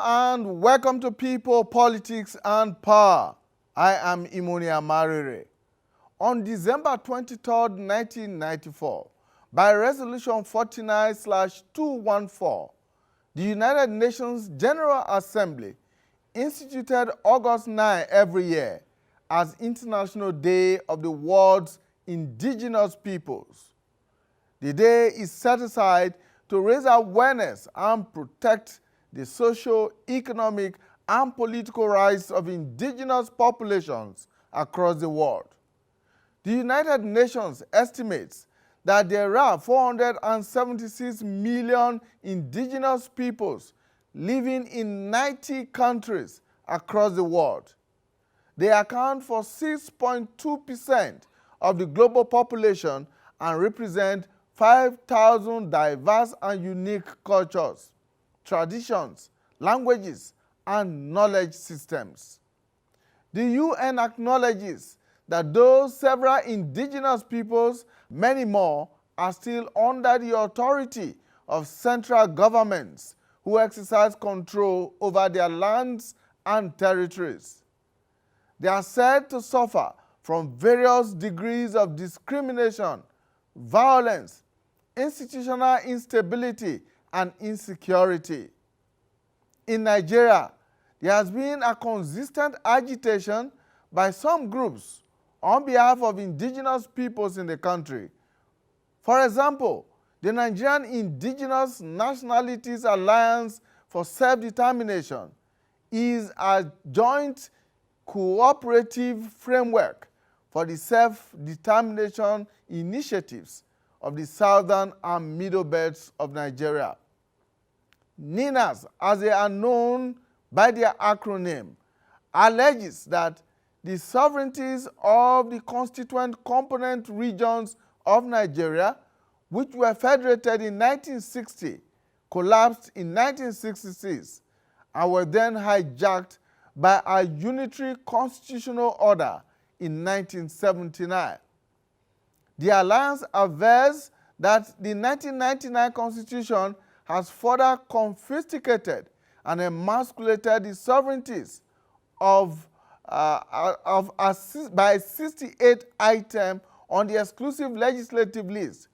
and welcome to People, Politics and Power. I am Imoni Amarire. On December 23, 1994, by Resolution 49/214, the United Nations General Assembly instituted August 9 every year as International Day of the world's indigenous peoples. The day is set aside to raise awareness and protect the social, economic, and political rights of indigenous populations across the world. The United Nations estimates that there are 476 million indigenous peoples living in 90 countries across the world. They account for 6.2% of the global population and represent 5,000 diverse and unique cultures, traditions, languages, and knowledge systems. The UN acknowledges that though several indigenous peoples, many more, are still under the authority of central governments who exercise control over their lands and territories. They are said to suffer from various degrees of discrimination, violence, institutional instability, and insecurity. In Nigeria, there has been a consistent agitation by some groups on behalf of indigenous peoples in the country. For example, the Nigerian Indigenous Nationalities Alliance for Self-Determination is a joint cooperative framework for the self-determination initiatives of the southern and middle belts of Nigeria. NINAS, as they are known by their acronym, alleges that the sovereignties of the constituent component regions of Nigeria, which were federated in 1960, collapsed in 1966, and were then hijacked by a unitary constitutional order in 1979. The alliance avers that the 1999 Constitution has further confiscated and emasculated the sovereignties by 68 items on the exclusive legislative list,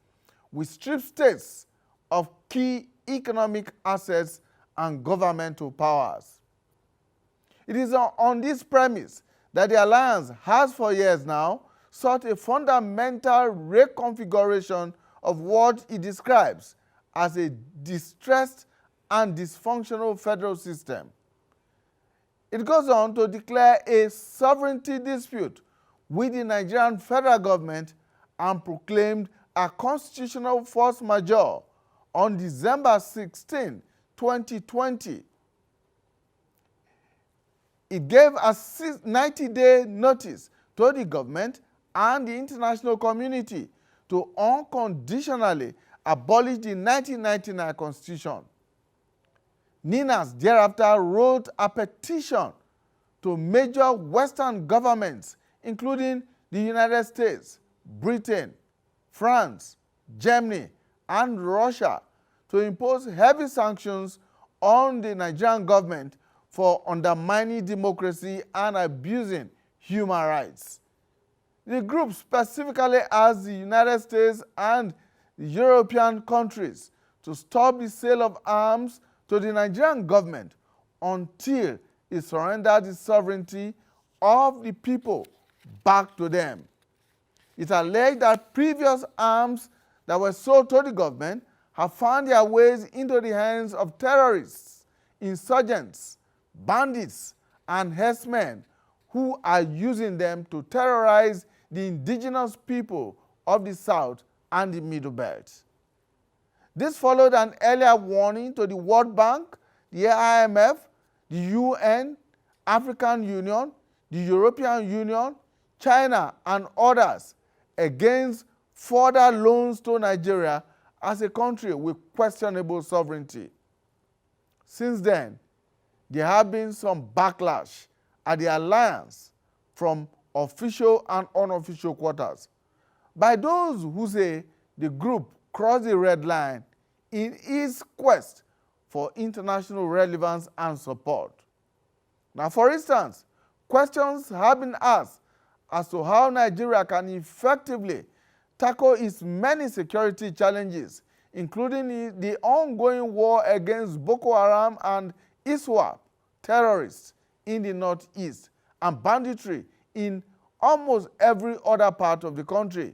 which strips states of key economic assets and governmental powers. It is on this premise that the alliance has for years now sought a fundamental reconfiguration of what it describes as a distressed and dysfunctional federal system. It goes on to declare a sovereignty dispute with the Nigerian federal government and proclaimed a constitutional force majeure on December 16, 2020. It gave a 90-day notice to the government and the international community to unconditionally abolish the 1999 Constitution. NINAS thereafter wrote a petition to major Western governments, including the United States, Britain, France, Germany, and Russia, to impose heavy sanctions on the Nigerian government for undermining democracy and abusing human rights. The group specifically asked the United States and the European countries to stop the sale of arms to the Nigerian government until it surrendered the sovereignty of the people back to them. It alleged that previous arms that were sold to the government have found their ways into the hands of terrorists, insurgents, bandits, and herdsmen who are using them to terrorize the indigenous people of the South and the Middle Belt. This followed an earlier warning to the World Bank, the IMF, the UN, African Union, the European Union, China, and others against further loans to Nigeria as a country with questionable sovereignty. Since then, there have been some backlash at the alliance from official and unofficial quarters by those who say the group crossed the red line in its quest for international relevance and support. Now, for instance, questions have been asked as to how Nigeria can effectively tackle its many security challenges, including the ongoing war against Boko Haram and ISWAP terrorists in the northeast and banditry in almost every other part of the country,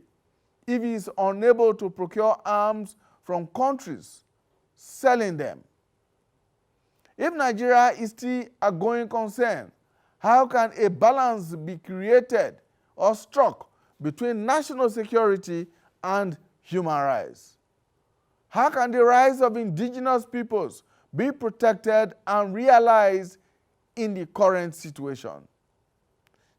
if it is unable to procure arms from countries selling them. If Nigeria is still a going concern, how can a balance be created or struck between national security and human rights? How can the rights of indigenous peoples be protected and realized in the current situation?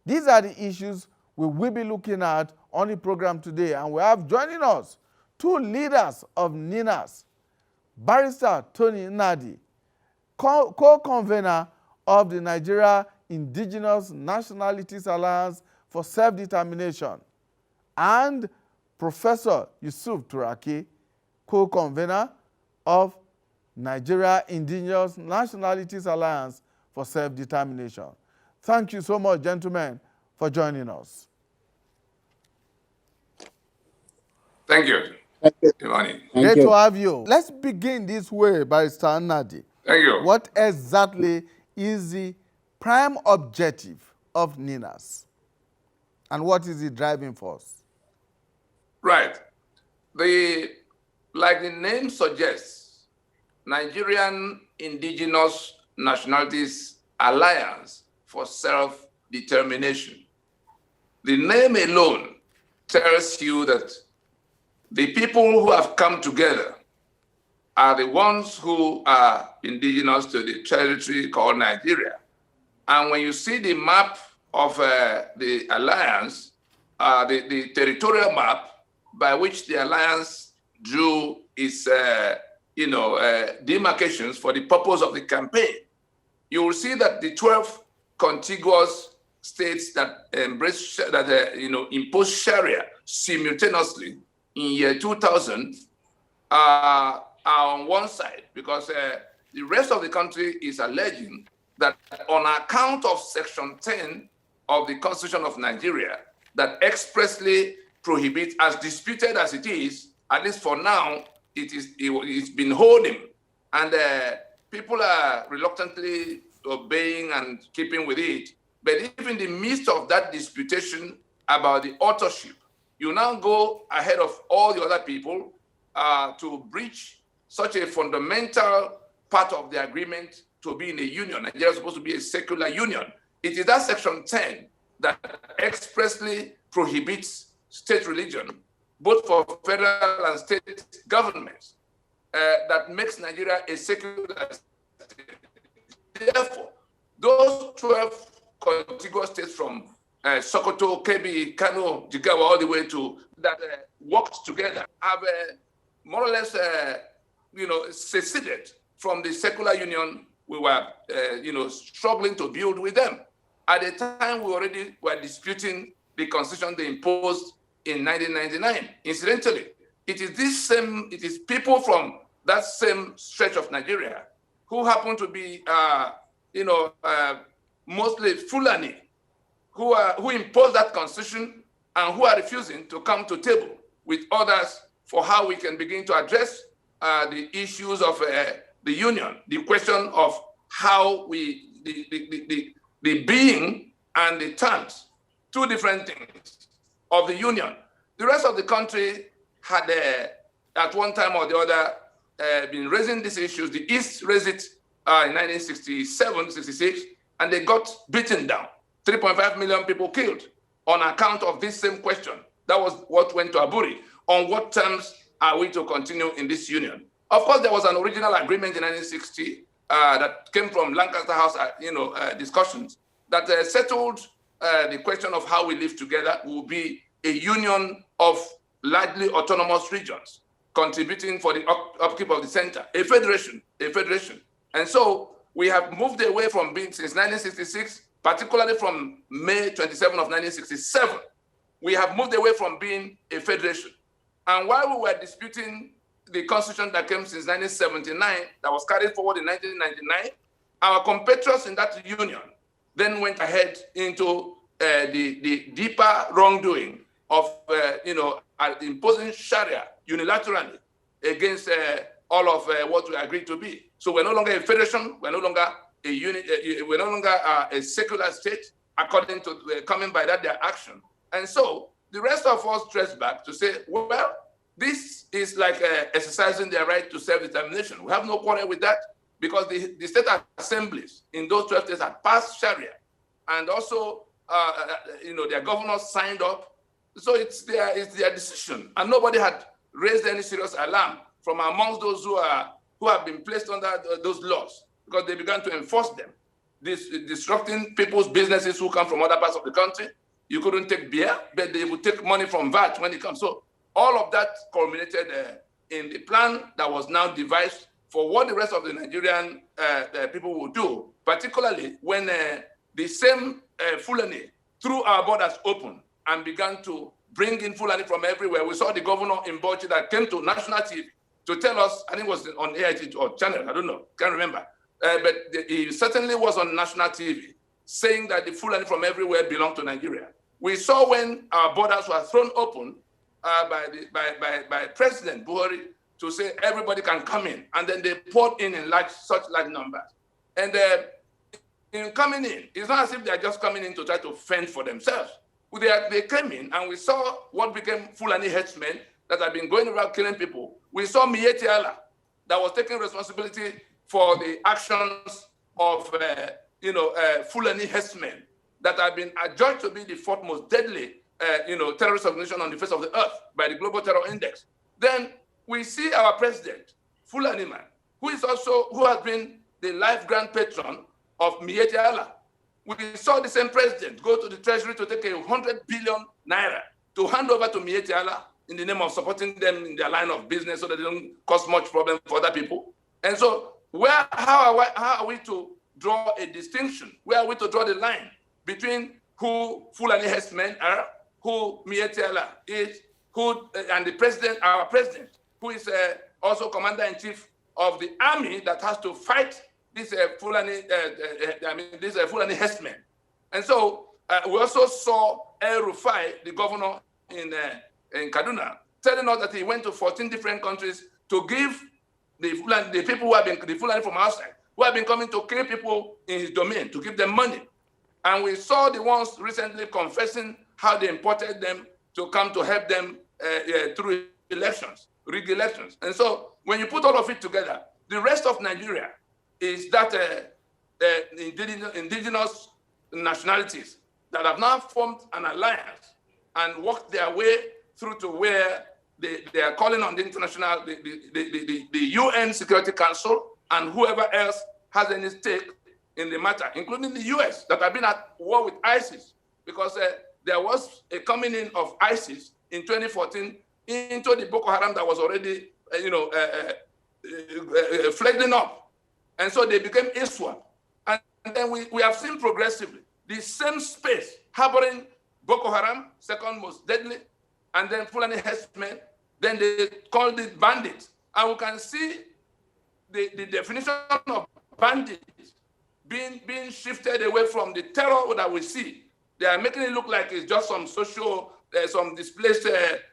These are the issues we will be looking at on the program today, and we have joining us two leaders of NINAS, Barrister Tony Nnadi, co-convener of the Nigeria Indigenous Nationalities Alliance for Self-Determination, and Professor Yusuf Turaki, co-convener of Nigeria Indigenous Nationalities Alliance for Self-Determination. Thank you so much, gentlemen, for joining us. Thank you. Thank you. Good morning. Great to have you. Let's begin this way, Barrister Nnadi. Thank you. What exactly is the prime objective of NINAS? And what is the driving force? Right. Like the name suggests, Nigerian Indigenous Nationalities Alliance for Self-Determination. The name alone tells you that the people who have come together are the ones who are indigenous to the territory called Nigeria. And when you see the map of the alliance, the territorial map by which the alliance drew its demarcations for the purpose of the campaign, you will see that the 12 contiguous states that embrace impose Sharia simultaneously in year 2000 are on one side, because the rest of the country is alleging that on account of Section 10 of the Constitution of Nigeria that expressly prohibits, as disputed as it is, at least for now, it's been holding, and people are reluctantly obeying and keeping with it. But even in the midst of that disputation about the authorship, you now go ahead of all the other people to breach such a fundamental part of the agreement to be in a union. Nigeria is supposed to be a secular union. It is that Section 10 that expressly prohibits state religion, both for federal and state governments, that makes Nigeria a secular state. Therefore, those 12 contiguous states from Sokoto, Kebbi, Kano, Jigawa, all the way to that worked together have more or less, seceded from the secular union we were, struggling to build with them. At the time, we already were disputing the constitution they imposed in 1999. Incidentally, it is people from that same stretch of Nigeria who happen to be, mostly Fulani, who imposed that constitution and who are refusing to come to table with others for how we can begin to address the issues of the union, the question of how the being and the terms, two different things of the union. The rest of the country had, at one time or the other, been raising these issues. The East raised it in 1967, 66, and they got beaten down. 3.5 million people killed on account of this same question. That was what went to Aburi. On what terms are we to continue in this union? Of course, there was an original agreement in 1960 that came from Lancaster House, discussions that settled the question of how we live together. Will be a union of largely autonomous regions, contributing for the upkeep of the center, a federation. And so we have moved away from being, since 1966, particularly from May 27 of 1967, we have moved away from being a federation. And while we were disputing the constitution that came since 1979, that was carried forward in 1999, our compatriots in that union then went ahead into the deeper wrongdoing of imposing Sharia unilaterally against all of what we agreed to be. So we're no longer a federation, we're no longer a unit, we're no longer a secular state, according to coming by that their action. And so the rest of us dress back to say, well, this is like exercising their right to self-determination. We have no quarrel with that, because the state assemblies in those 12 states had passed Sharia, and also their governors signed up. So it's their decision, and nobody had raised any serious alarm from amongst those who have been placed under those laws, because they began to enforce them, disrupting people's businesses who come from other parts of the country. You couldn't take beer, but they would take money from VAT when it comes. So all of that culminated in the plan that was now devised for what the rest of the Nigerian people will do, particularly when the same Fulani threw our borders open and began to bring in Fulani from everywhere. We saw the governor in Bauchi that came to national TV to tell us, I think it was on AIT or channel, I don't know, can't remember. But he certainly was on national TV saying that the Fulani from everywhere belong to Nigeria. We saw when our borders were thrown open by President Buhari to say everybody can come in, and then they poured in such large numbers. And in coming in, it's not as if they're just coming in to try to fend for themselves. They came in, and we saw what became Fulani headsmen that have been going around killing people. We saw Miyetti Allah that was taking responsibility for the actions of Fulani headsmen that have been adjudged to be the fourth most deadly terrorist organization on the face of the earth by the Global Terror Index. Then we see our president, Fulani man, who has been the life grand patron of Miyetti Allah. We saw the same president go to the treasury to take 100 billion naira to hand over to Miyetti Allah in the name of supporting them in their line of business so that they don't cause much problem for other people. And so how are we to draw a distinction? Where are we to draw the line between who Fulani headsmen are, who Miyetti Allah is, and the president, our president, who is also commander-in-chief of the army that has to fight this Fulani headsmen. And so we also saw El Rufai, the governor in Kaduna, telling us that he went to 14 different countries to give the people who have been, the Fulani from outside, who have been coming to kill people in his domain, to give them money. And we saw the ones recently confessing how they imported them to come to help them through elections, rigged elections. And so when you put all of it together, the rest of Nigeria is that indigenous nationalities that have now formed an alliance and worked their way through to where they are calling on the international, the UN Security Council and whoever else has any stake in the matter, including the US, that have been at war with ISIS, because there was a coming in of ISIS in 2014 into the Boko Haram that was already, flagging up. And so they became ISWAP. And then we have seen progressively the same space harboring Boko Haram, second most deadly, and then Fulani headsmen, then they called it bandits. And we can see the definition of bandits being shifted away from the terror that we see. They are making it look like it's just some some displaced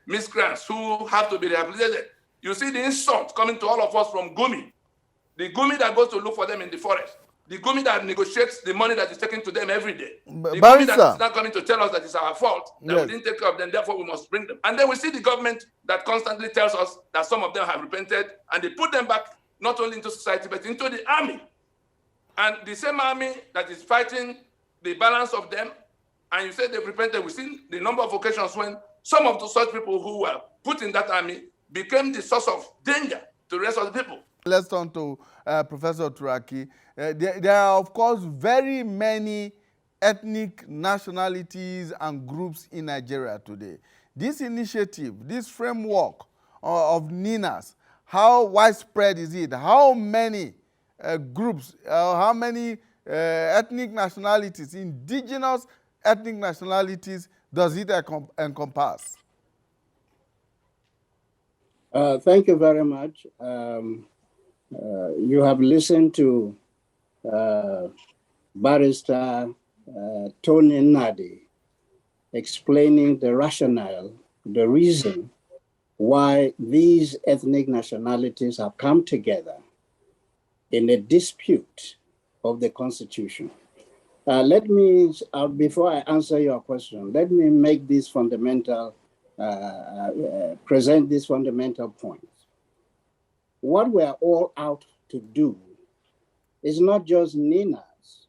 miscreants who have to be rehabilitated. You see the insult coming to all of us from Gumi, the Gumi that goes to look for them in the forest, the Gumi that negotiates the money that is taken to them every day, the Gumi that is not coming to tell us that it's our fault, that we didn't take care of them, therefore we must bring them. And then we see the government that constantly tells us that some of them have repented, and they put them back not only into society, but into the army. And the same army that is fighting the balance of them, and you say they've repented, we've seen the number of occasions when some of such people who were put in that army became the source of danger to the rest of the people. Let's turn to Professor Turaki. There are, of course, very many ethnic nationalities and groups in Nigeria today. This initiative, this framework of NINAS, how widespread is it? How many groups, how many ethnic nationalities, indigenous ethnic nationalities, does it encompass? Thank you very much. You have listened to Barrister Tony Nadi explaining the rationale, the reason why these ethnic nationalities have come together in a dispute of the Constitution. Let me, before I answer your question, let me make this fundamental, present this fundamental point. What we're all out to do is not just Ninas,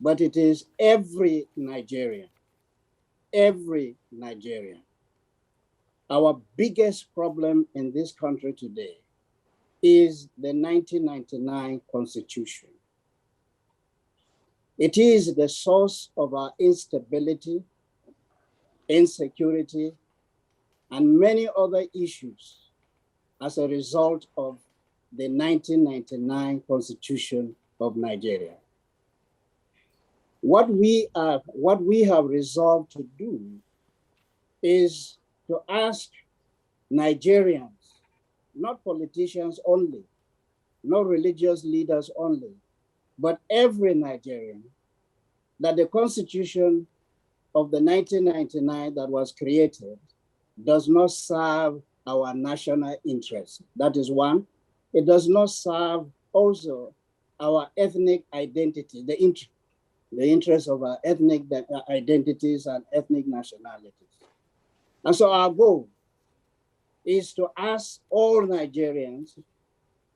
but it is every Nigerian. Every Nigerian. Our biggest problem in this country today is the 1999 Constitution. It is the source of our instability, insecurity, and many other issues as a result of the 1999 Constitution of Nigeria. What we have resolved to do is to ask Nigerians, not politicians only, not religious leaders only, but every Nigerian, that the Constitution of the 1999 that was created does not serve our national interest. That is one. It does not serve also our ethnic identity, the interest of our ethnic identities and ethnic nationalities. And so our goal is to ask all Nigerians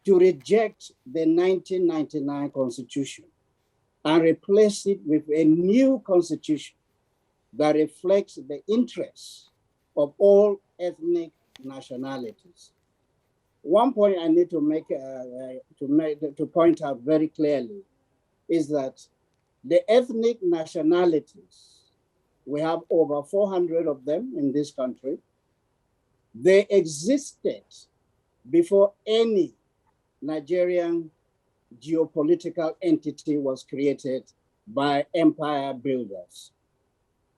to reject the 1999 Constitution and replace it with a new Constitution that reflects the interests of all ethnic nationalities. One point I need to make to point out very clearly is that the ethnic nationalities, we have over 400 of them in this country. They existed before any Nigerian geopolitical entity was created by empire builders.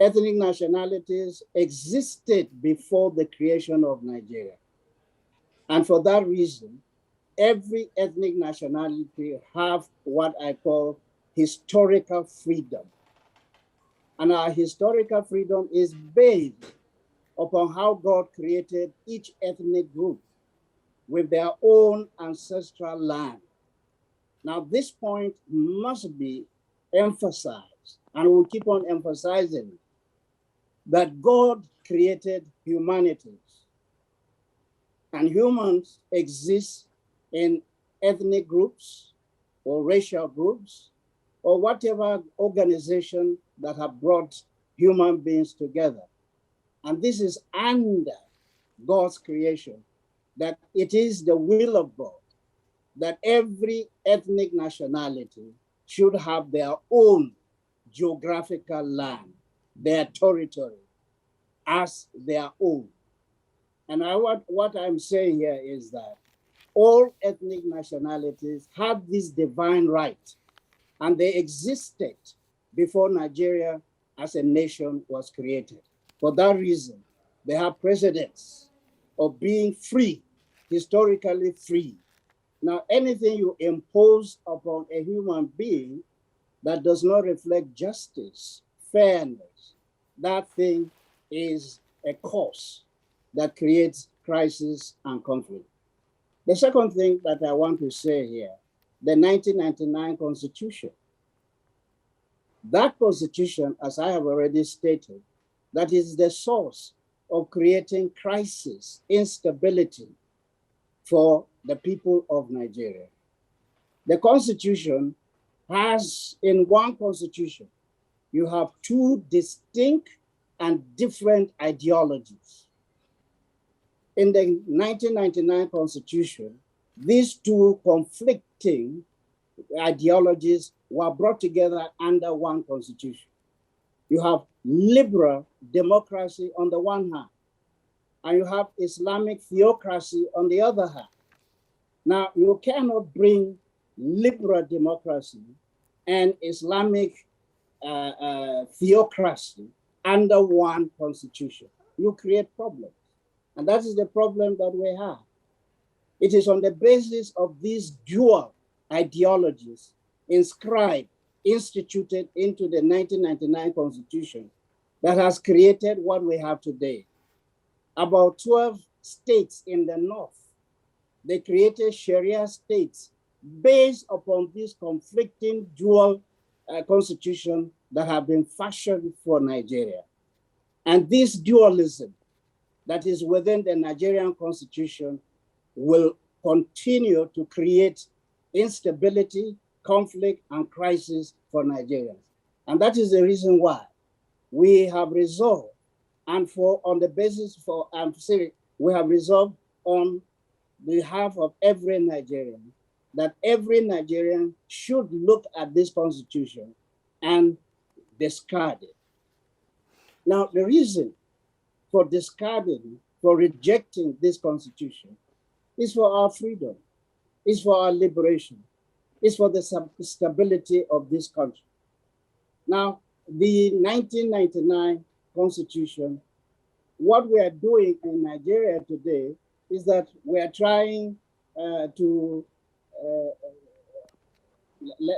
Ethnic nationalities existed before the creation of Nigeria. And for that reason, every ethnic nationality have what I call historical freedom. And our historical freedom is based upon how God created each ethnic group with their own ancestral land. Now, this point must be emphasized, and we'll keep on emphasizing it, that God created humanities, and humans exist in ethnic groups or racial groups or whatever organization that have brought human beings together. And this is under God's creation, that it is the will of God that every ethnic nationality should have their own geographical land, their territory as their own. And what I'm saying here is that all ethnic nationalities have this divine right, and they existed before Nigeria as a nation was created. For that reason, they have precedents of being free, historically free. Now, anything you impose upon a human being that does not reflect justice, fairness, that thing is a cause that creates crisis and conflict. The second thing that I want to say here, the 1999 Constitution. That Constitution, as I have already stated, that is the source of creating crisis, instability for the people of Nigeria. The Constitution has, in one Constitution, you have two distinct and different ideologies. In the 1999 Constitution, these two conflicting ideologies were brought together under one Constitution. You have liberal democracy on the one hand, and you have Islamic theocracy on the other hand. Now, you cannot bring liberal democracy and Islamic theocracy under one constitution. You create problems. And that is the problem that we have. It is on the basis of these dual ideologies inscribed, instituted into the 1999 Constitution that has created what we have today. About 12 states in the North, they created Sharia states based upon this conflicting dual constitution that have been fashioned for Nigeria. And this dualism that is within the Nigerian constitution will continue to create instability, conflict, and crisis for Nigerians. And that is the reason why we have resolved, and on the basis for, we have resolved on behalf of every Nigerian, that every Nigerian should look at this constitution and discard it. Now, the reason for discarding, for rejecting this constitution is for our freedom, is for our liberation, is for the stability of this country. Now, the 1999 constitution, what we are doing in Nigeria today is that we are trying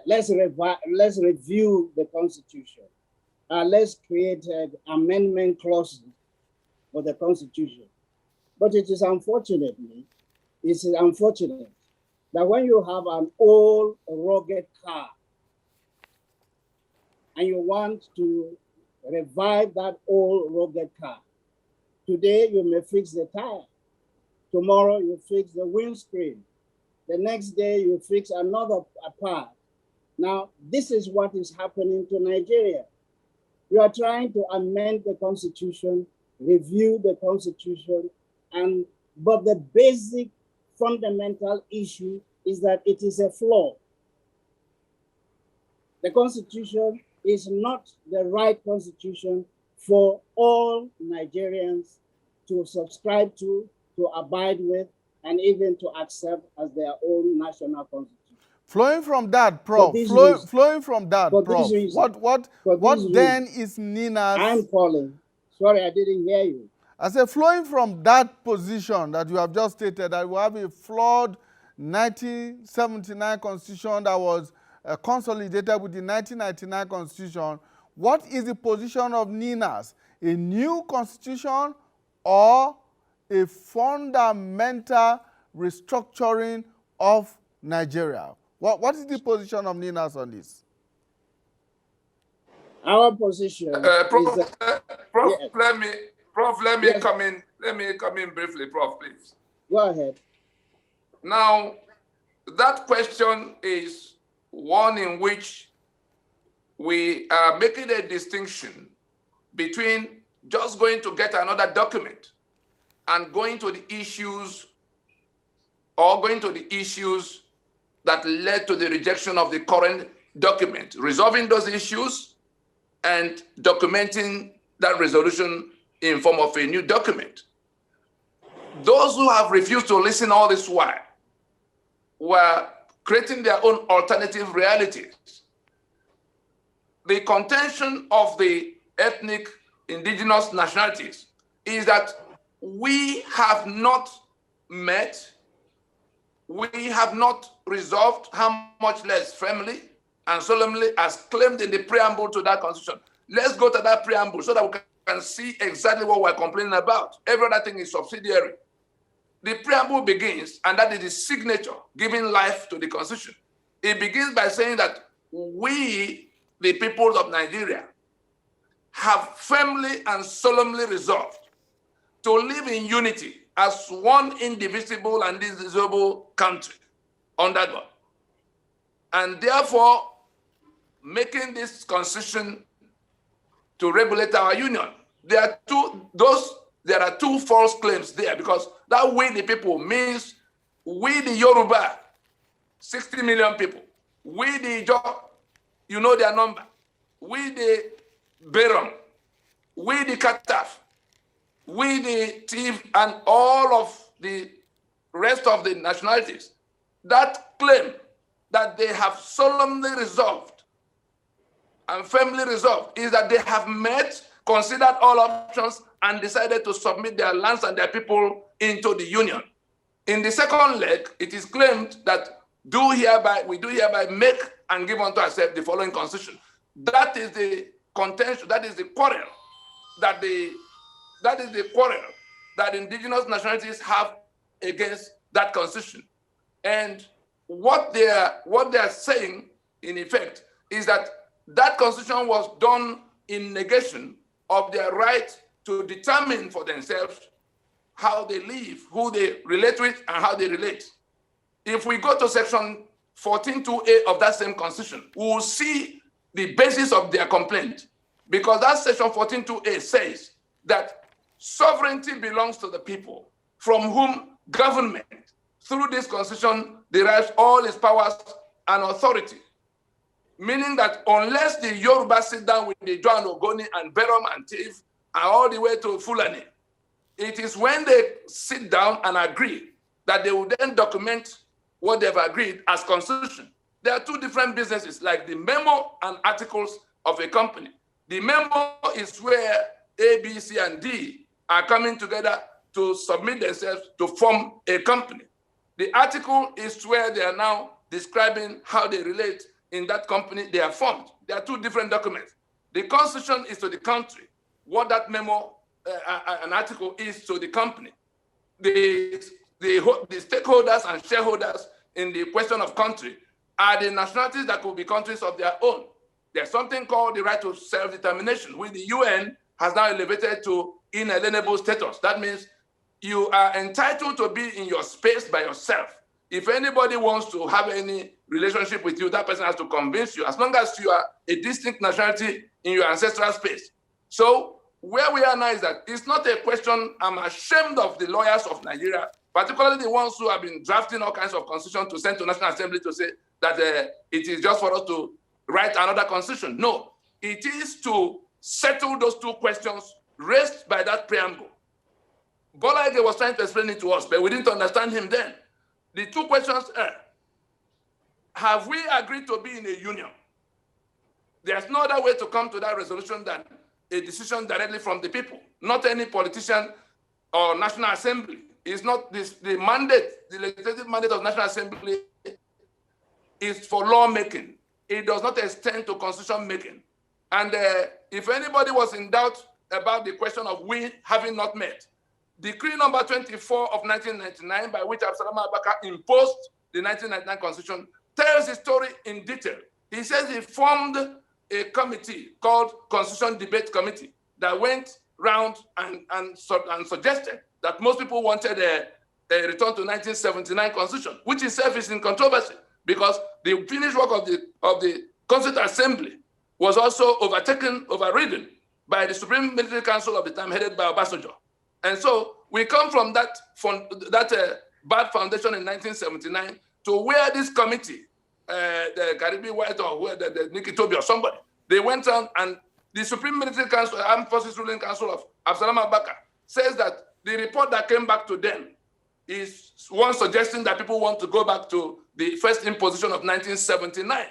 let's review the constitution. Let's create amendment clauses for the constitution. But it is unfortunate that when you have an old rugged car and you want to revive that old rugged car, today you may fix the tire, tomorrow you fix the windscreen, the next day you fix another part. Now, this is what is happening to Nigeria. You are trying to amend the constitution, review the constitution, but the basic fundamental issue is that it is a flaw. The constitution is not the right constitution for all Nigerians to subscribe to abide with, and even to accept as their own national constitution. Flowing from that, Prof. Flowing from that, Prof. What then is Nina's? I'm calling. Sorry, I didn't hear you. I said, flowing from that position that you have just stated, that we have a flawed 1979 constitution that was consolidated with the 1999 constitution, what is the position of Nina's? A new constitution or a fundamental restructuring of Nigeria? What is the position of Nina's on this? Our position Prof, is Prof, yes. let me come in. Let me come in briefly, Prof, please. Go ahead. Now, that question is one in which we are making a distinction between just going to get another document and going to the issues, or going to the issues that led to the rejection of the current document, resolving those issues and documenting that resolution in form of a new document. Those who have refused to listen all this while were creating their own alternative realities. The contention of the ethnic indigenous nationalities is that we have not met, we have not resolved, how much less firmly and solemnly as claimed in the preamble to that constitution. Let's go to that preamble so that we can see exactly what we're complaining about. Every other thing is subsidiary. The preamble begins, and that is the signature giving life to the constitution. It begins by saying that we, the people of Nigeria, have firmly and solemnly resolved to live in unity as one indivisible and indivisible country under God. And therefore, making this constitution to regulate our union. There are two false claims there, because that we the people means we the Yoruba, 60 million people, we the Ijaw, you know their number, we the Beram, we the Kataf, we the Tiv, and all of the rest of the nationalities. That claim that they have solemnly resolved and firmly resolved is that they have met, considered all options, and decided to submit their lands and their people into the union. In the second leg, it is claimed that we do hereby make and give unto ourselves the following constitution. That is the contention, that is the quarrel that the indigenous nationalities have against that constitution. And what they are saying, in effect, is that that constitution was done in negation of their right to determine for themselves how they live, who they relate with, and how they relate. If we go to section 14.2a of that same constitution, we will see the basis of their complaint, because that section 14.2a says that sovereignty belongs to the people, from whom government, through this constitution, derives all its powers and authority. Meaning that unless the Yoruba sit down with the Joan Ogoni and Berom and Tiv and all the way to Fulani, it is when they sit down and agree that they will then document what they've agreed as constitution. There are two different businesses, like the memo and articles of a company. The memo is where A, B, C, and D are coming together to submit themselves to form a company. The article is where they are now describing how they relate in that company they are formed. There are two different documents. The constitution is to the country what that memo, an article, is to the company. The stakeholders and shareholders in the question of country are the nationalities that could be countries of their own. There's something called the right to self-determination, which the UN has now elevated to inalienable status. That means you are entitled to be in your space by yourself. If anybody wants to have any relationship with you, that person has to convince you, as long as you are a distinct nationality in your ancestral space. So where we are now is that it's not a question. I'm ashamed of the lawyers of Nigeria, particularly the ones who have been drafting all kinds of constitutions to send to National Assembly to say that it is just for us to write another constitution. No, it is to settle those two questions raised by that preamble. Bola Ige was trying to explain it to us, but we didn't understand him then. The two questions are, have we agreed to be in a union? There's no other way to come to that resolution than a decision directly from the people, not any politician or National Assembly. It's not this, the legislative mandate of National Assembly is for lawmaking. It does not extend to constitution making. And if anybody was in doubt about the question of we having not met, Decree number 24 of 1999, by which Absalom Abaka imposed the 1999 Constitution, tells the story in detail. He says he formed a committee called Constitution Debate Committee that went round and suggested that most people wanted a return to 1979 Constitution, which itself is in controversy because the finished work of the Constituent Assembly was also overridden by the Supreme Military Council of the time, headed by Obasanjo. And so we come from that bad foundation in 1979 to where this committee, the Caribbean White or where the Nikki Toby or somebody, they went on, and the Supreme Military Council, Armed Forces Ruling Council of Absalom Abaka, says that the report that came back to them is one suggesting that people want to go back to the first imposition of 1979.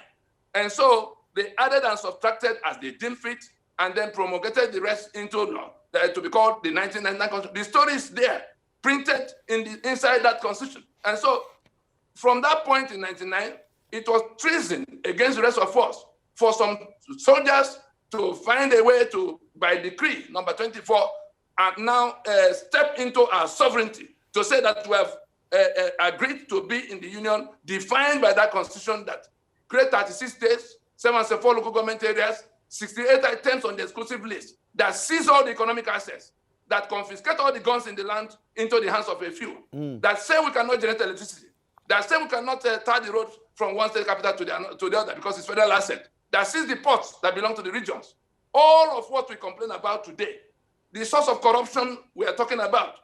And so they added and subtracted as they deemed fit, and then promulgated the rest into law, to be called the 1999 Constitution. The story is there, printed inside that Constitution. And so from that point in 1999, it was treason against the rest of us for some soldiers to find a way to, by decree number 24, and now step into our sovereignty to say that we have agreed to be in the union defined by that Constitution that create 36 states, 74 local government areas, 68 items on the exclusive list, that seize all the economic assets, that confiscate all the guns in the land into the hands of a few, that say we cannot generate electricity, that say we cannot tar the road from one state capital to the other because it's federal asset, that seize the ports that belong to the regions. All of what we complain about today, the source of corruption we are talking about,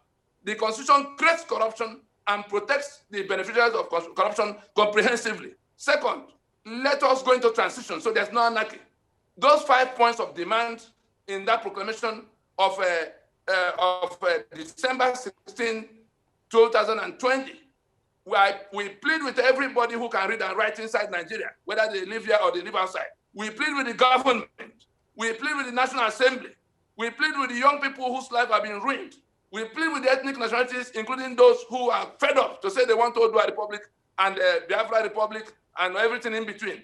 the Constitution creates corruption and protects the beneficiaries of corruption comprehensively. Second, let us go into transition so there's no anarchy. Those 5 points of demand in that proclamation of December 16, 2020, we plead with everybody who can read and write inside Nigeria, whether they live here or they live outside. We plead with the government. We plead with the National Assembly We plead with the young people whose lives have been ruined. We plead with the ethnic nationalities, including those who are fed up to say they want to Odua Republic and Biafra Republic and everything in between.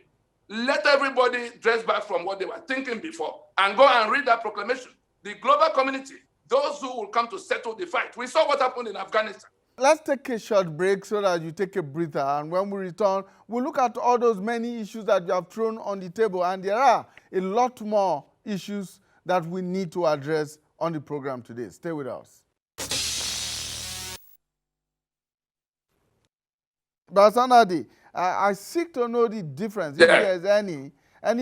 Let everybody dress back from what they were thinking before and go and read that proclamation. The global community, those who will come to settle the fight. We saw what happened in Afghanistan. Let's take a short break so that you take a breather. And when we return, we'll look at all those many issues that you have thrown on the table. And there are a lot more issues that we need to address on the program today. Stay with us. Basanadi, I seek to know the difference, if there's any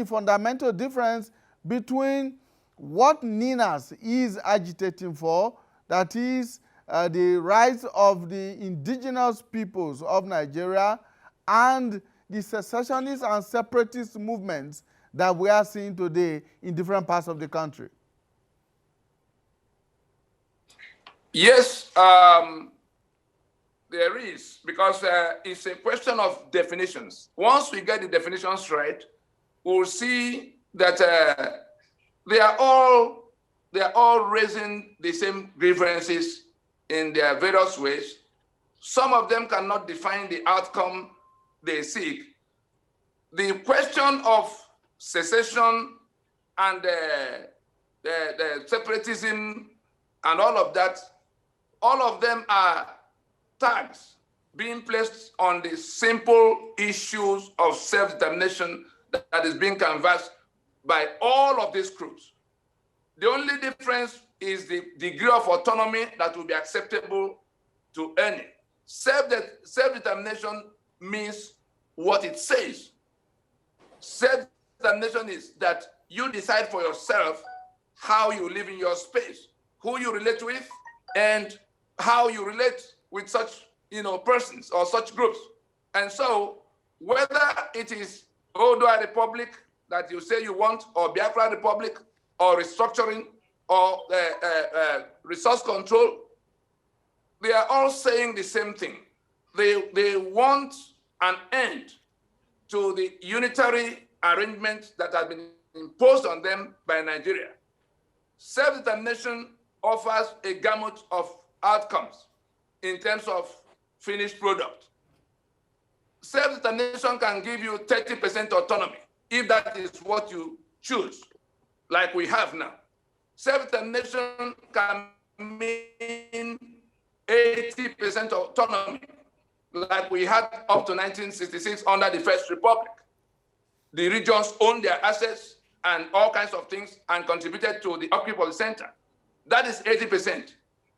fundamental difference between what NINAS is agitating for, that is the rights of the indigenous peoples of Nigeria, and the secessionist and separatist movements that we are seeing today in different parts of the country. Yes, there is, because it's a question of definitions. Once we get the definitions right, we'll see that they are all raising the same grievances in their various ways. Some of them cannot define the outcome they seek. The question of secession and the separatism and all of that, all of them are tags being placed on the simple issues of self-determination that is being canvassed by all of these groups. The only difference is the degree of autonomy that will be acceptable to any. Self-determination means what it says. Self-determination is that you decide for yourself how you live in your space, who you relate with, and how you relate with such persons or such groups. And so whether it is Odua Republic that you say you want, or Biafra Republic, or restructuring, or resource control, they are all saying the same thing. They want an end to the unitary arrangement that has been imposed on them by Nigeria. Self-determination offers a gamut of outcomes in terms of finished product. Self-determination can give you 30% autonomy, if that is what you choose, like we have now. Self-determination can mean 80% autonomy, like we had up to 1966 under the First Republic. The regions owned their assets and all kinds of things and contributed to the upkeep of the center. That is 80%.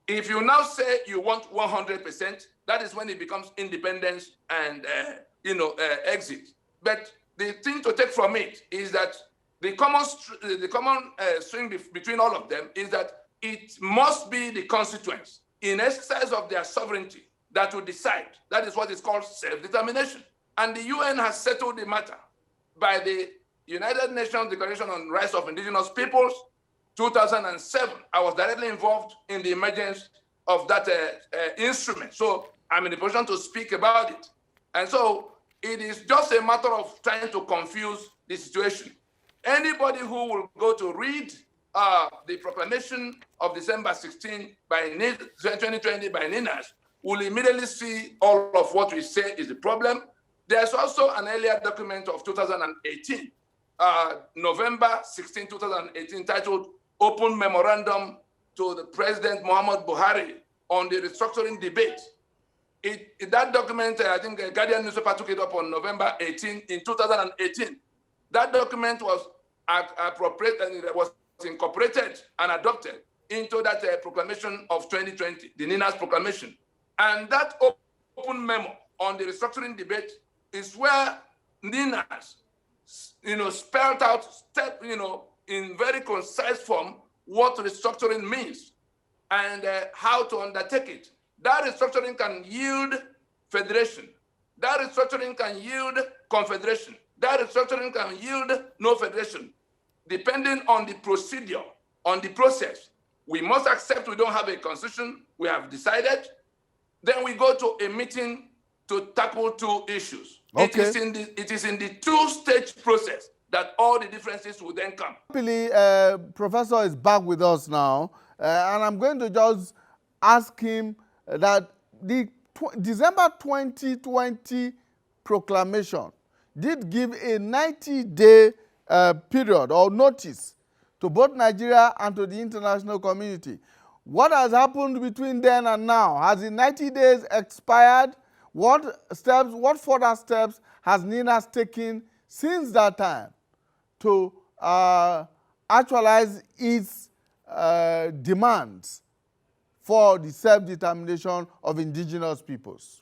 If you now say you want 100%, that is when it becomes independence and exit. But the thing to take from it is that the common string between all of them is that it must be the constituents in exercise of their sovereignty that will decide. That is what is called self-determination. And the UN has settled the matter by the United Nations Declaration on Rights of Indigenous Peoples, 2007. I was directly involved in the emergence of that instrument. So I'm in a position to speak about it. And so it is just a matter of trying to confuse the situation. Anybody who will go to read the proclamation of December 16 by 2020 by NINAS will immediately see all of what we say is the problem. There's also an earlier document of 2018, November 16, 2018, titled Open Memorandum to the President Muhammad Buhari on the restructuring debate. That document, I think Guardian newspaper took it up on November 18 in 2018. That document was appropriated and it was incorporated and adopted into that proclamation of 2020, the NINAS proclamation. And that open memo on the restructuring debate is where NINAS, spelled out in very concise form what restructuring means and how to undertake it. That restructuring can yield federation. That restructuring can yield confederation. That restructuring can yield no federation, depending on the procedure, on the process. We must accept we don't have a constitution. We have decided. Then we go to a meeting to tackle two issues. Okay. It is in the two-stage process. that all the differences will then come. Happily, Professor is back with us now, and I'm going to just ask him that the December 2020 proclamation did give a 90-day period or notice to both Nigeria and to the international community. What has happened between then and now? Has the 90 days expired? What further steps has NINAS taken since that time to actualize its demands for the self-determination of indigenous peoples?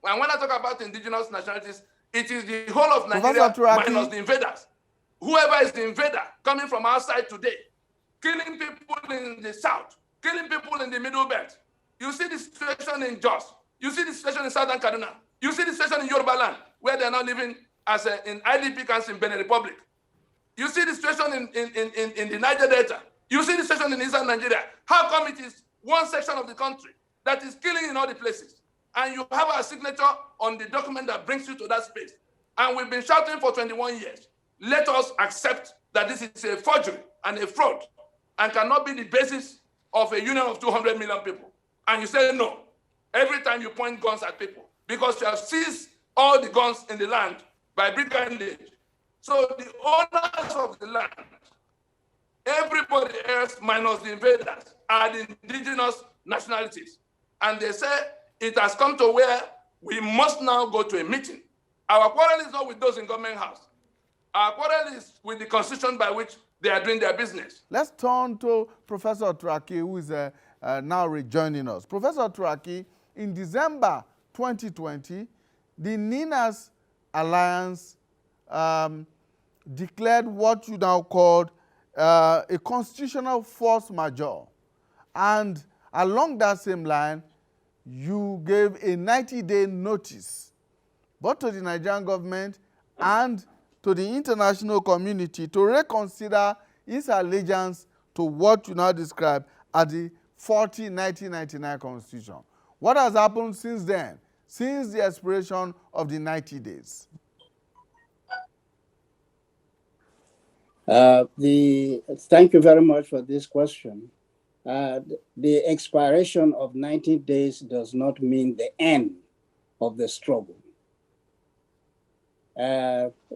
And when I talk about indigenous nationalities, it is the whole of Nigeria minus the invaders. Whoever is the invader coming from outside today, killing people in the south, killing people in the middle belt. You see the situation in Jos. You see the situation in southern Kaduna. You see the situation in Yoruba land, where they are now living as in IDP camps in Benin Republic. You see the situation in the Niger Delta. You see the situation in eastern Nigeria. How come it is one section of the country that is killing in all the places? And you have a signature on the document that brings you to that space. And we've been shouting for 21 years. Let us accept that this is a forgery and a fraud and cannot be the basis of a union of 200 million people. And you say no. Every time you point guns at people, because you have seized all the guns in the land by brigandage. So the owners of the land, everybody else minus the invaders, are the indigenous nationalities. And they say it has come to where we must now go to a meeting. Our quarrel is not with those in government house. Our quarrel is with the constitution by which they are doing their business. Let's turn to Professor Turaki, who is now rejoining us. Professor Turaki, in December 2020, the NINAS Alliance declared what you now called a constitutional force majeure. And along that same line, you gave a 90-day notice, both to the Nigerian government and to the international community, to reconsider its allegiance to what you now describe as the 1999 Constitution. What has happened since then, since the expiration of the 90 days? Thank you very much for this question. The expiration of 90 days does not mean the end of the struggle. The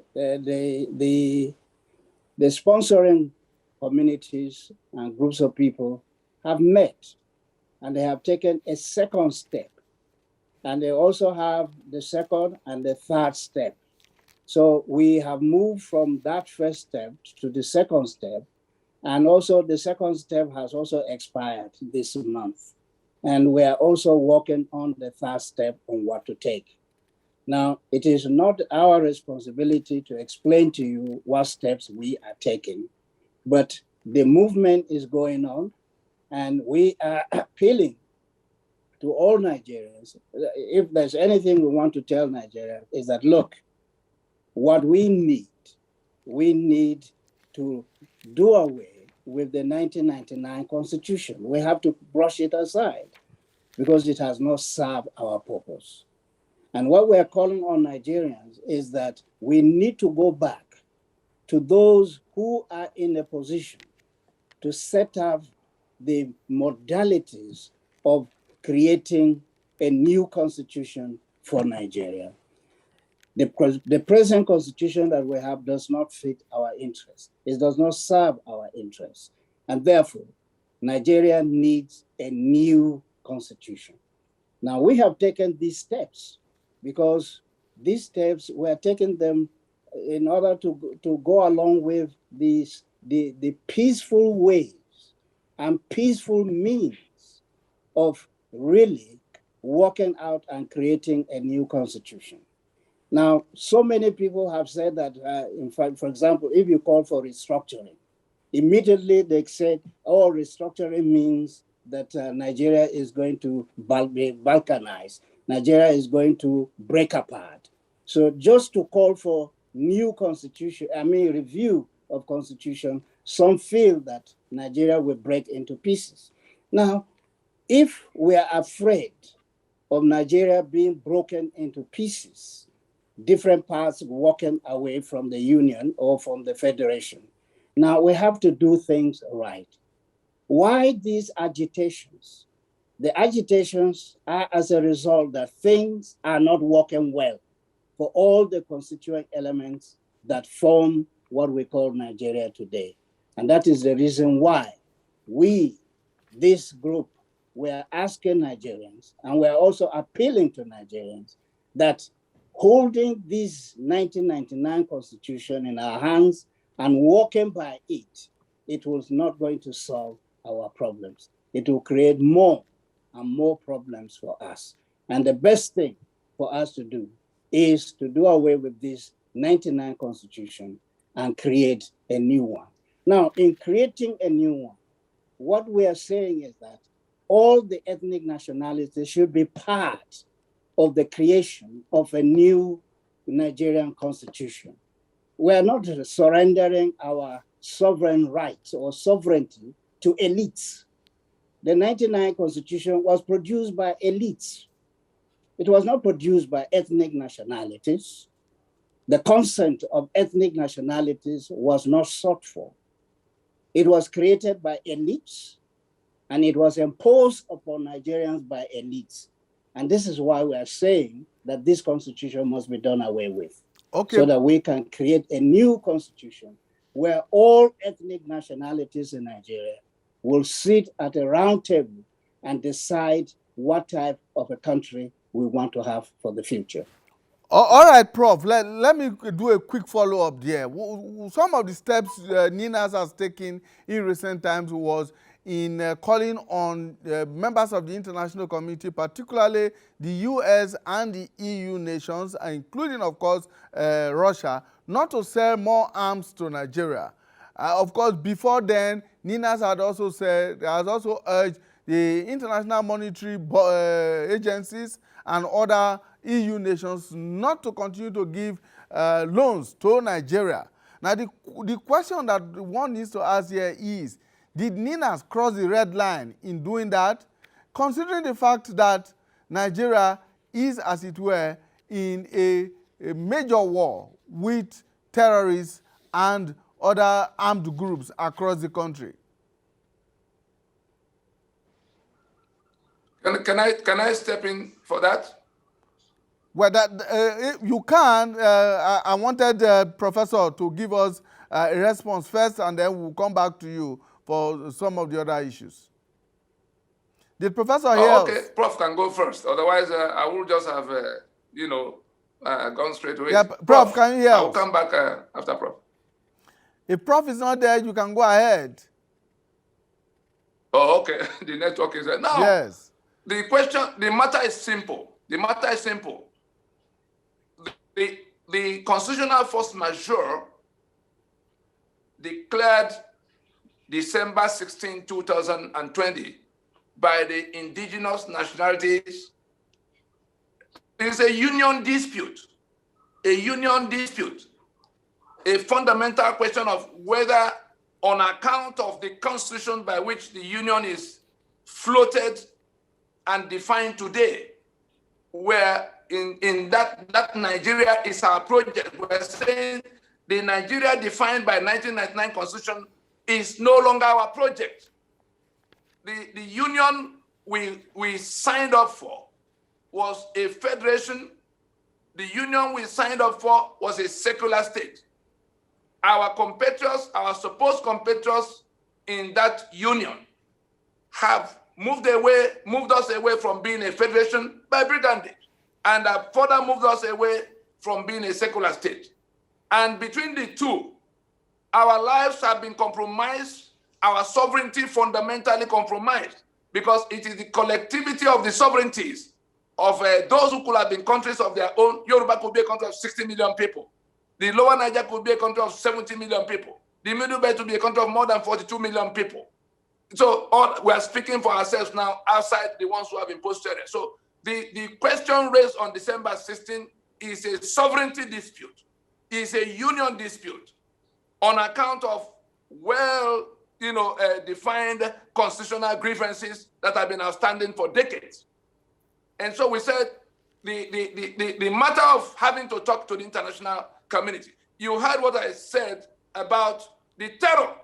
sponsoring communities and groups of people have met, and they have taken a second step. And they also have the second and the third step. So we have moved from that first step to the second step. And also the second step has also expired this month. And we are also working on the third step on what to take. Now, it is not our responsibility to explain to you what steps we are taking, but the movement is going on, and we are appealing to all Nigerians. If there's anything we want to tell Nigeria is that, look, what we need to do away with the 1999 Constitution. We have to brush it aside because it has not served our purpose. And what we're calling on Nigerians is that we need to go back to those who are in a position to set up the modalities of creating a new constitution for Nigeria. The present constitution that we have does not fit our interests. It does not serve our interests. And therefore, Nigeria needs a new constitution. Now, we have taken these steps because these steps, we're taking them in order to go along with the peaceful ways and peaceful means of really working out and creating a new constitution. Now, so many people have said that, in fact, for example, if you call for restructuring, immediately they said, oh, restructuring means that Nigeria is going to be balkanized. Nigeria is going to break apart. So just to call for new constitution, review of constitution, some feel that Nigeria will break into pieces. Now, if we are afraid of Nigeria being broken into pieces, different parts walking away from the union or from the federation. Now we have to do things right. Why these agitations? The agitations are as a result that things are not working well for all the constituent elements that form what we call Nigeria today. And that is the reason why we, this group, we are asking Nigerians, and we're also appealing to Nigerians, that holding this 1999 constitution in our hands and working by it, it was not going to solve our problems. It will create more and more problems for us. And the best thing for us to do is to do away with this 99 constitution and create a new one. Now, in creating a new one, what we are saying is that all the ethnic nationalities should be part of the creation of a new Nigerian constitution. We are not surrendering our sovereign rights or sovereignty to elites. The 99 constitution was produced by elites. It was not produced by ethnic nationalities. The consent of ethnic nationalities was not sought for. It was created by elites, and it was imposed upon Nigerians by elites. And this is why we are saying that this constitution must be done away with. Okay. So that we can create a new constitution where all ethnic nationalities in Nigeria will sit at a round table and decide what type of a country we want to have for the future. All right, Prof. Let me do a quick follow-up there. Some of the steps NINAS has taken in recent times was in calling on members of the international community, particularly the US and the EU nations, including, of course, Russia, not to sell more arms to Nigeria. Of course, before then, NINAS has also urged the international monetary agencies and other EU nations not to continue to give loans to Nigeria. Now, the question that one needs to ask here is, did NINAS cross the red line in doing that, considering the fact that Nigeria is, as it were, in a major war with terrorists and other armed groups across the country? Can I step in for that? Well, you can. I wanted Professor to give us a response first, and then we'll come back to you for some of the other issues. Did Professor hear us? Okay, Prof can go first. Otherwise, I will just have, gone straight away. Yeah, Prof, can you hear us? I will come back after Prof. If Prof is not there, you can go ahead. Oh, okay. The network is there. Now, yes. The matter is simple. The constitutional force majeure declared December 16, 2020 by the Indigenous Nationalities is a union dispute. A fundamental question of whether, on account of the constitution by which the union is floated and defined today, where in that Nigeria is our project, we're saying the Nigeria defined by 1999 constitution is no longer our project. The union we signed up for was a federation. The union we signed up for was a secular state. Our compatriots, our supposed compatriots in that union have moved us away from being a federation by brigandage, and have further moved us away from being a secular state. And between the two, our lives have been compromised, our sovereignty fundamentally compromised, because it is the collectivity of the sovereignties of those who could have been countries of their own. Yoruba could be a country of 60 million people. The Lower Niger could be a country of 70 million people. The Middle Belt would be a country of more than 42 million people. So we are speaking for ourselves now outside the ones who have imposed terror. So the question raised on December 16 is a sovereignty dispute, is a union dispute on account of defined constitutional grievances that have been outstanding for decades. And so we said the matter of having to talk to the international community. You heard what I said about the terror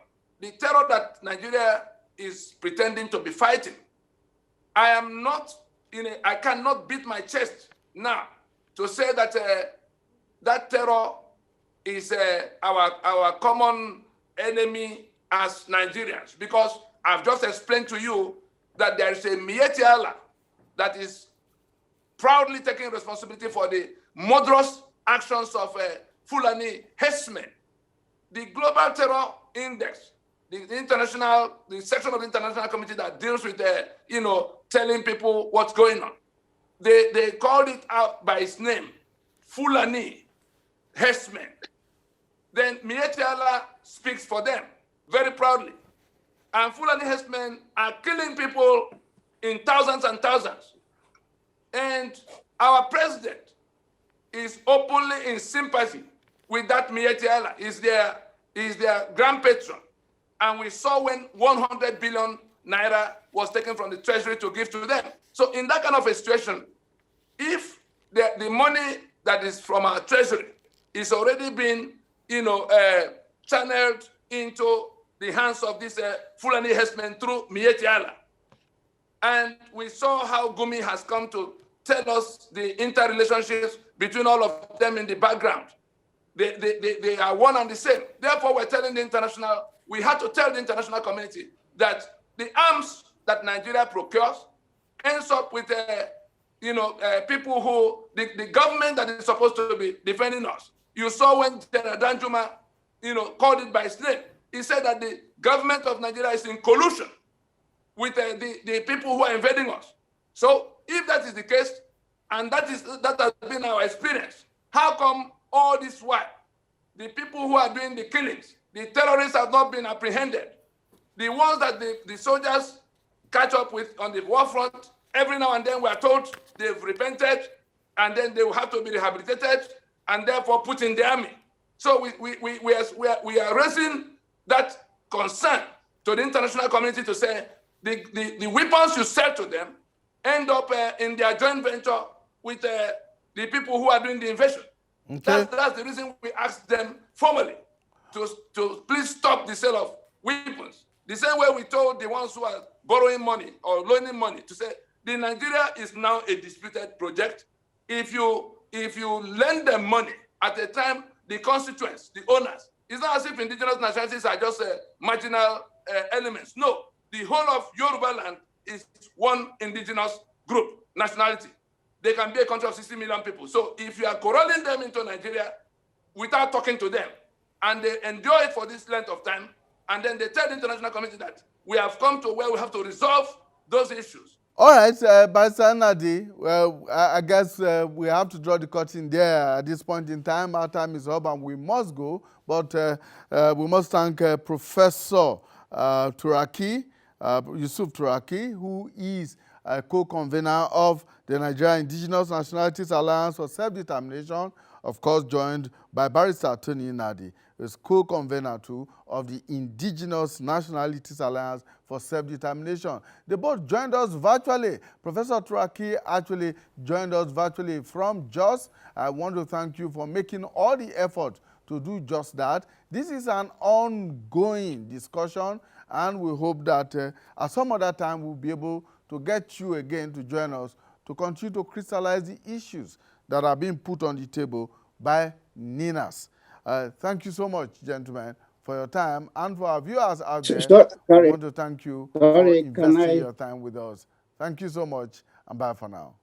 that Nigeria is pretending to be fighting. I cannot beat my chest now to say that that terror is our common enemy as Nigerians, because I've just explained to you that there is a Miyetti Allah that is proudly taking responsibility for the murderous actions of Fulani herdsmen. The Global Terror Index, the section of the international committee that deals with telling people what's going on, they called it out by its name, Fulani herdsmen. Then Miyetti Allah speaks for them very proudly. And Fulani herdsmen are killing people in thousands and thousands. And our president is openly in sympathy with that Miyetti Allah. Is their grand patron. And we saw when 100 billion naira was taken from the treasury to give to them. So in that kind of a situation, if the money that is from our treasury is already been, channeled into the hands of this Fulani herdsmen through Miyetti Allah, and we saw how Gumi has come to tell us the interrelationships between all of them in the background. They are one and the same. Therefore, we had to tell the international community that the arms that Nigeria procures ends up with people who, the government that is supposed to be defending us. You saw when General Danjuma, called it by its name. He said that the government of Nigeria is in collusion with the people who are invading us. So if that is the case, and that has been our experience, how come all this while the people who are doing the killings, the terrorists have not been apprehended? The ones that the soldiers catch up with on the war front, every now and then we are told they've repented, and then they will have to be rehabilitated and therefore put in the army. So we are raising that concern to the international community to say the weapons you sell to them end up in their joint venture with the people who are doing the invasion. Okay. That's the reason we asked them formally to please stop the sale of weapons. The same way we told the ones who are borrowing money or loaning money to say the Nigeria is now a disputed project. If you lend them money at a time, the constituents, the owners, it's not as if indigenous nationalities are just marginal elements. No, the whole of Yoruba land is one indigenous group, nationality. They can be a country of 60 million people. So if you are corralling them into Nigeria without talking to them, and they endure it for this length of time, and then they tell the international community that we have come to where we have to resolve those issues. All right, Barrister Nadi, well, I guess we have to draw the curtain there at this point in time. Our time is up and we must go, but we must thank Professor Turaki, Yusuf Turaki, who is a co-convener of the Nigerian Indigenous Nationalities Alliance for Self-Determination, of course joined by Barrister Tony Nadi, who is co-convener too of the Indigenous Nationalities Alliance for Self-Determination. They both joined us virtually. Professor Turaki actually joined us virtually from Jos. I want to thank you for making all the effort to do just that. This is an ongoing discussion, and we hope that at some other time we'll be able to get you again to join us to continue to crystallize the issues that are being put on the table by NINAS. Thank you so much, gentlemen, for your time, and for our viewers out there. I want to thank you for investing your time with us. Thank you so much, and bye for now.